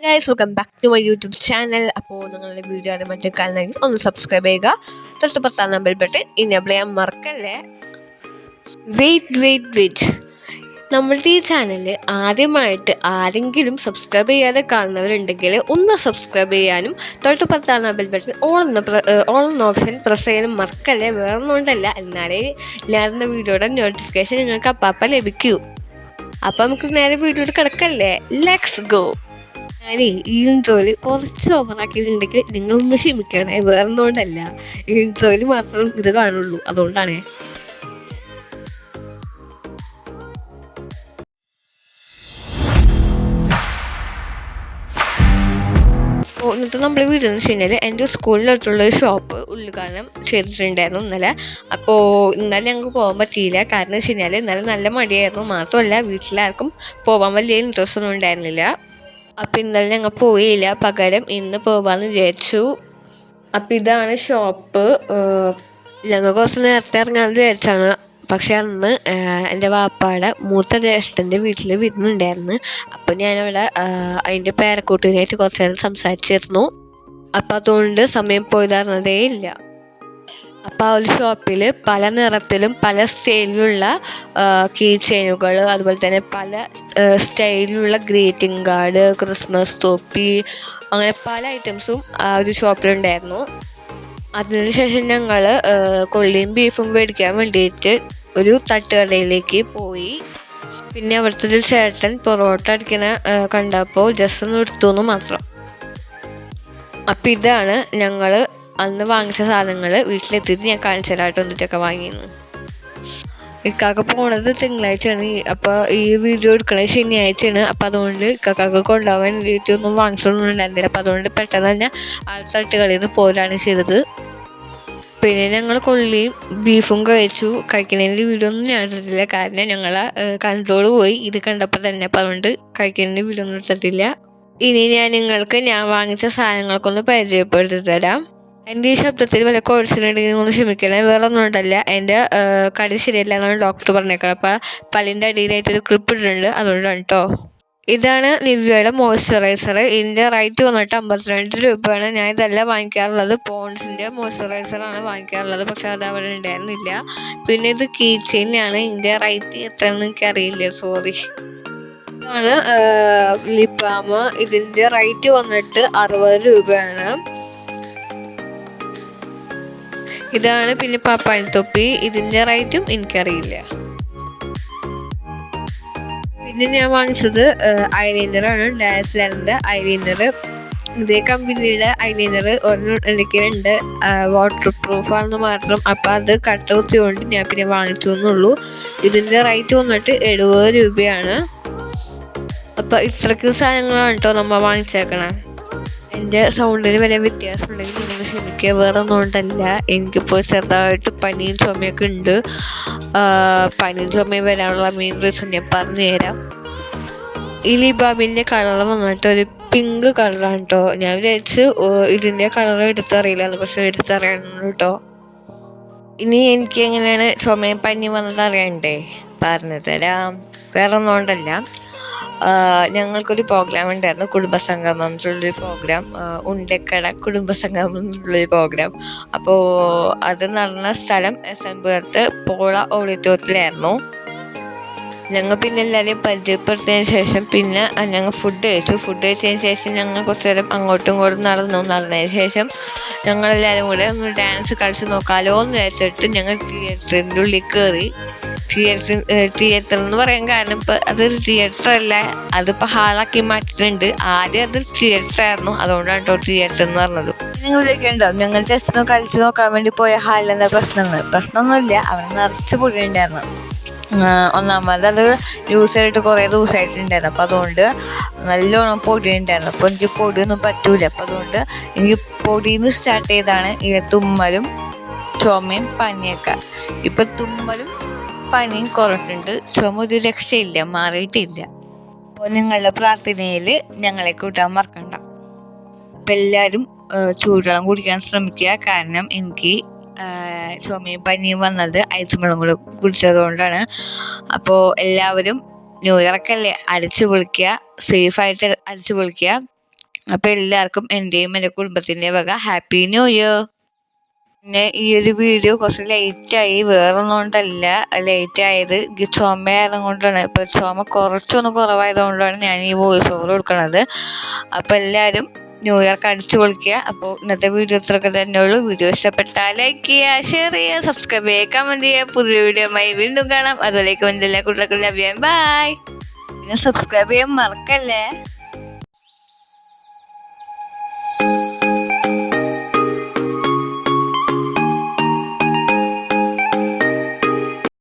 Guys welcome back to my YouTube channel. അപ്പോൾ നിങ്ങളുടെ video മറ്റേ കാണണമെങ്കിൽ ഒന്ന് സബ്സ്ക്രൈബ് ചെയ്യുക. തൊട്ട് 10 നമ്പർ ബട്ടൺ ഇനേബിൾ ചെയ്യാൻ മറക്കല്ലേ. വെയിറ്റ് നമ്മളുടെ ഈ ചാനൽ ആദ്യമായിട്ട് ആരെങ്കിലും സബ്സ്ക്രൈബ് ചെയ്യാതെ കാണുന്നവരുണ്ടെങ്കിൽ ഒന്ന് സബ്സ്ക്രൈബ് ചെയ്യാനും തൊട്ട് 10 നമ്പർ ബട്ടൺ ഓൾ എന്ന ഓപ്ഷൻ പ്രസ് ചെയ്യാനും മറക്കല്ലേ. വേറൊന്നുകൊണ്ടല്ല, എന്നാലേ ഞാനെന്ന വീഡിയോയുടെ നോട്ടിഫിക്കേഷൻ നിങ്ങൾക്ക് അപ്പം ലഭിക്കൂ. അപ്പം നമുക്ക് നേരെ വീഡിയോയിൽ കിടക്കല്ലേ. Let's go. ഞാനേ ഈ ഇൻട്രോയിൽ കുറച്ച് ഓവറാക്കിയിട്ടുണ്ടെങ്കിൽ നിങ്ങളൊന്ന് ക്ഷമിക്കണേ. വേറൊന്നുകൊണ്ടല്ല, ഈ ഇൻട്രോയിൽ മാത്രം ഇത് കാണുള്ളൂ, അതുകൊണ്ടാണേ. അപ്പോൾ ഇന്നത്തെ നമ്മുടെ വീഡിയോ എന്ന് വെച്ച് കഴിഞ്ഞാൽ എൻ്റെ സ്കൂളിനടുത്തുള്ളൊരു ഷോപ്പ് ഉദ്ഘാടനം ചെയ്തിട്ടുണ്ടായിരുന്നു ഇന്നലെ. അപ്പോൾ ഇന്നലെ ഞങ്ങൾക്ക് പോകാൻ പറ്റിയില്ല. കാരണം എന്ന് വെച്ച് കഴിഞ്ഞാൽ ഇന്നലെ നല്ല മടിയായിരുന്നു. മാത്രമല്ല വീട്ടിലാർക്കും പോകാൻ വലിയ ഇൻട്രസ്റ്റ് ഒന്നും ഉണ്ടായിരുന്നില്ല. അപ്പം ഇന്നലെ ഞങ്ങൾ പോയില്ല, പകരം ഇന്ന് പോകാമെന്ന് വിചാരിച്ചു. അപ്പം ഇതാണ് ഷോപ്പ്. ഞങ്ങൾ കുറച്ച് നേരത്തെ ഇറങ്ങാമെന്ന് വിചാരിച്ചാണ്. പക്ഷെ അന്ന് എൻ്റെ വാപ്പാടെ മൂത്ത ജ്യേഷ്ഠൻ്റെ വീട്ടിൽ വിരുന്നുണ്ടായിരുന്നു. അപ്പോൾ ഞാനവിടെ അതിൻ്റെ പേരക്കൂട്ടിനായിട്ട് കുറച്ച് നേരം സംസാരിച്ചിരുന്നു. അപ്പം അതുകൊണ്ട് സമയം പോയതറിഞ്ഞതേ ഇല്ല. അപ്പോൾ ആ ഒരു ഷോപ്പിൽ പല നിറത്തിലും പല സ്റ്റൈലിലുള്ള കീ ചെയിനുകൾ, അതുപോലെ തന്നെ പല സ്റ്റൈലിലുള്ള ഗ്രീറ്റിംഗ് കാർഡ്, ക്രിസ്മസ് തൊപ്പി, അങ്ങനെ പല ഐറ്റംസും ആ ഒരു ഷോപ്പിലുണ്ടായിരുന്നു. അതിനുശേഷം ഞങ്ങൾ കൊള്ളിയും ബീഫും മേടിക്കാൻ വേണ്ടിയിട്ട് ഒരു തട്ടുകടയിലേക്ക് പോയി. പിന്നെ അവിടുത്തെ ഒരു ചേട്ടൻ പൊറോട്ട അടിക്കുന്ന കണ്ടപ്പോൾ ജസ്റ്റ് ഒന്ന് എടുത്തു എന്ന് മാത്രം. അപ്പം ഇതാണ് ഞങ്ങൾ അന്ന് വാങ്ങിച്ച സാധനങ്ങൾ. വീട്ടിലെത്തിയിട്ട് ഞാൻ കാണിച്ചു തരാട്ടോ എന്നിട്ടൊക്കെ വാങ്ങിയിരുന്നു. ഇക്കാക്ക പോണത് തിങ്കളാഴ്ചയാണ്. അപ്പോൾ ഈ വീഡിയോ എടുക്കണത് ശനിയാഴ്ചയാണ്. അപ്പോൾ അതുകൊണ്ട് ഇക്കാക്ക കൊണ്ടുപോകാൻ വേണ്ടിയിട്ടൊന്നും വാങ്ങിച്ചൊന്നും ഉണ്ടായിരുന്നില്ല. അപ്പോൾ അതുകൊണ്ട് പെട്ടെന്ന് തന്നെ ആ തട്ടുകളിൽ നിന്ന് പോരാണ് ചെയ്തത്. പിന്നെ ഞങ്ങൾ കൊള്ളിയും ബീഫും കഴിക്കുന്നതിൻ്റെ വീഡിയോ ഒന്നും ഞാൻ എടുത്തിട്ടില്ല. കാരണം ഞങ്ങൾ കൺട്രോൾ പോയി ഇത് കണ്ടപ്പോൾ തന്നെ. അപ്പോൾ അതുകൊണ്ട് കഴിക്കുന്നതിൻ്റെ വീഡിയോ ഒന്നും എടുത്തിട്ടില്ല. ഇനി ഞാൻ വാങ്ങിച്ച സാധനങ്ങൾക്കൊന്ന് പരിചയപ്പെടുത്തി തരാം. എൻ്റെ ഈ ശബ്ദത്തിൽ വല്ല കോഴ്സിനുണ്ടെങ്കിൽ ഒന്ന് ക്ഷമിക്കണേ. വേറെ ഒന്നും ഉണ്ടല്ല, എൻ്റെ കടി ശരിയല്ല എന്നാണ് ഡോക്ടർ പറഞ്ഞേക്കണം. അപ്പോൾ പല്ലിൻ്റെ അടിയിലായിട്ടൊരു ക്ലിപ്പ് ഇട്ടിട്ടുണ്ട്, അതുകൊണ്ടാണ് കേട്ടോ. ഇതാണ് നിവ്യയുടെ മോയ്സ്ചറൈസർ. ഇതിൻ്റെ റേറ്റ് വന്നിട്ട് 52 രൂപയാണ്. ഞാൻ ഇതല്ല വാങ്ങിക്കാറുള്ളത്, പോൺസിൻ്റെ മോയ്സ്ചറൈസറാണ് വാങ്ങിക്കാറുള്ളത്. പക്ഷെ അത് അവിടെ ഉണ്ടായിരുന്നില്ല. പിന്നെ ഇത് കീ ചെയിനാണ്. ഇതിൻ്റെ റേറ്റ് എത്രയാണെന്ന് എനിക്കറിയില്ല, സോറി. ഇതാണ് ലിപ് ബാം. ഇതിൻ്റെ റേറ്റ് വന്നിട്ട് 60 രൂപയാണ്. ഇതാണ് പിന്നെ പാപ്പാൻ തൊപ്പി. ഇതിൻ്റെ റേറ്റും എനിക്കറിയില്ല. പിന്നെ ഞാൻ വാങ്ങിച്ചത് ഐലൈനറാണ്, ഡാസ്ലറിൻ്റെ ഐലൈനർ. ഇതേ കമ്പനിയുടെ ഐലൈനർ ഒരെണ്ണം എനിക്കുണ്ട്, വാട്ടർ പ്രൂഫാണെന്ന് മാത്രം. അപ്പോൾ അത് കട്ട കുത്തിയോണ്ട് ഞാൻ പിന്നെ വാങ്ങിച്ചു എന്നുള്ളൂ. ഇതിൻ്റെ റേറ്റ് വന്നിട്ട് 70 രൂപയാണ്. അപ്പോൾ ഇത്രയ്ക്ക് സാധനങ്ങളാണ് കേട്ടോ നമ്മൾ വാങ്ങിച്ചേക്കണേ. എൻ്റെ സൗണ്ടിന് വരെ വ്യത്യാസം ഉണ്ടെങ്കിൽ നിങ്ങൾ ക്ഷമിക്കുക. വേറെ ഒന്നും കൊണ്ടല്ല, എനിക്കിപ്പോൾ ചെറുതായിട്ട് പനിയും ചുമയൊക്കെ ഉണ്ട്. പനിയും ചുമയും വരാനുള്ള മെയിൻ റീസൺ ഞാൻ പറഞ്ഞു തരാം. ഈ ലിപ് ബാമിൻ്റെ കളർ വന്നിട്ട് ഒരു പിങ്ക് കളറാണ് കേട്ടോ. ഞാൻ വിചാരിച്ചു ഇതിൻ്റെ കളർ എടുത്തറിയില്ലായിരുന്നു, പക്ഷെ എടുത്തറിയണം കേട്ടോ. ഇനി എനിക്ക് എങ്ങനെയാണ് ചുമയും പനി വന്നത് അറിയണ്ടേ, പറഞ്ഞു തരാം. വേറെ ഒന്നും കൊണ്ടല്ല, ഞങ്ങൾക്കൊരു പ്രോഗ്രാം ഉണ്ടായിരുന്നു, കുടുംബസംഗമം എന്നുള്ളൊരു പ്രോഗ്രാം, ഉണ്ടക്കട കുടുംബസംഗമം എന്നുള്ളൊരു പ്രോഗ്രാം. അപ്പോൾ അത് നടന്ന സ്ഥലം SN പുരത്ത് പോള ഓഡിറ്റോറിയത്തിലായിരുന്നു. ഞങ്ങൾ പിന്നെ എല്ലാവരെയും പരിചയപ്പെടുത്തിയതിന് ശേഷം പിന്നെ ഞങ്ങൾ ഫുഡ് കഴിച്ചതിന് ശേഷം ഞങ്ങൾ കുറച്ച് നേരം അങ്ങോട്ടും ഇങ്ങോട്ടും നടന്നതിന് ശേഷം ഞങ്ങളെല്ലാവരും കൂടെ ഒന്ന് ഡാൻസ് കളിച്ച് നോക്കാമല്ലോ എന്ന് വിചാരിച്ചിട്ട് ഞങ്ങൾ തിയേറ്ററിൻ്റെ ഉള്ളിൽ കയറി. തിയേറ്റർ എന്ന് പറയാൻ കാരണം ഇപ്പോൾ അതൊരു തിയേറ്റർ അല്ല, അതിപ്പോൾ ഹാളാക്കി മാറ്റിയിട്ടുണ്ട്. ആദ്യം അത് തിയേറ്റർ ആയിരുന്നു, അതുകൊണ്ടാണ് കേട്ടോ തിയേറ്റർ എന്ന് പറഞ്ഞത്. നിങ്ങൾ വിചാരിക്കുന്നുണ്ടാവും ഞങ്ങൾ ജസ്റ്റ് ഒന്ന് കളിച്ച് നോക്കാൻ വേണ്ടി പോയ ഹാളിൽ എന്താ പ്രശ്നമൊന്നുമില്ല. അവിടെ നിറച്ച് പൊടി ഉണ്ടായിരുന്നു. ഒന്നാമത് അത് യൂസ് ചെയ്തിട്ട് കുറേ ദിവസമായിട്ടുണ്ടായിരുന്നു. അപ്പോൾ അതുകൊണ്ട് നല്ലോണം പൊടി ഉണ്ടായിരുന്നു. അപ്പോൾ എനിക്ക് പൊടിയൊന്നും പറ്റൂല. അപ്പോൾ അതുകൊണ്ട് എനിക്ക് പൊടിയിൽ നിന്ന് സ്റ്റാർട്ട് ചെയ്താണ് ഈ തുമ്മലും ചുമയും പനിയൊക്കെ. ഇപ്പം തുമ്മലും പനിയും കുറഞ്ഞിട്ടുണ്ട്, ചുമ ഒരു രക്ഷയില്ല, മാറിയിട്ടില്ല. അപ്പോൾ നിങ്ങളുടെ പ്രാർത്ഥനയിൽ ഞങ്ങളെ കൂട്ടാൻ മറക്കണ്ട. അപ്പം എല്ലാവരും ചൂടുവെള്ളം കുടിക്കാൻ ശ്രമിക്കുക. കാരണം എനിക്ക് ചുമയും പനിയും വന്നത് ഐസ് വെള്ളം കൂടെ കുടിച്ചതുകൊണ്ടാണ്. അപ്പോൾ എല്ലാവരും ന്യൂ ഇയറൊക്കെ അല്ലേ, അടിച്ചു പൊളിക്കുക, സേഫായിട്ട് അടിച്ചു പൊളിക്കുക. അപ്പോൾ എല്ലാവർക്കും എൻ്റെയും എൻ്റെ കുടുംബത്തിൻ്റെ വക ഹാപ്പി ന്യൂ ഇയർ. പിന്നെ ഈ ഒരു വീഡിയോ കുറച്ച് ലേറ്റായി, വേറൊന്നും കൊണ്ടല്ല ലേറ്റ് ആയത്, ചുമയായത് കൊണ്ടാണ്. ഇപ്പോൾ ചുമ കുറച്ചൊന്ന് കുറവായതുകൊണ്ടാണ് ഞാൻ ഈ വോയിസ് ഓവർ കൊടുക്കുന്നത്. അപ്പോൾ എല്ലാവരും ന്യൂ ഇയർക്ക് അടിച്ചു പൊളിക്കുക. അപ്പോൾ ഇന്നത്തെ വീഡിയോ ഇത്രയൊക്കെ തന്നെ ഉള്ളൂ. വീഡിയോ ഇഷ്ടപ്പെട്ടാൽ ലൈക്ക് ചെയ്യുക, ഷെയർ ചെയ്യുക, സബ്സ്ക്രൈബ് ചെയ്യുക, കമൻറ്റ് ചെയ്യുക. പുതിയ വീഡിയോയുമായി വീണ്ടും കാണാം. അതുപോലേക്ക് എല്ലാ കുട്ടികൾക്കും ലവ് ചെയ്യാം. ബൈ. പിന്നെ സബ്സ്ക്രൈബ് ചെയ്യാൻ മറക്കല്ലേ.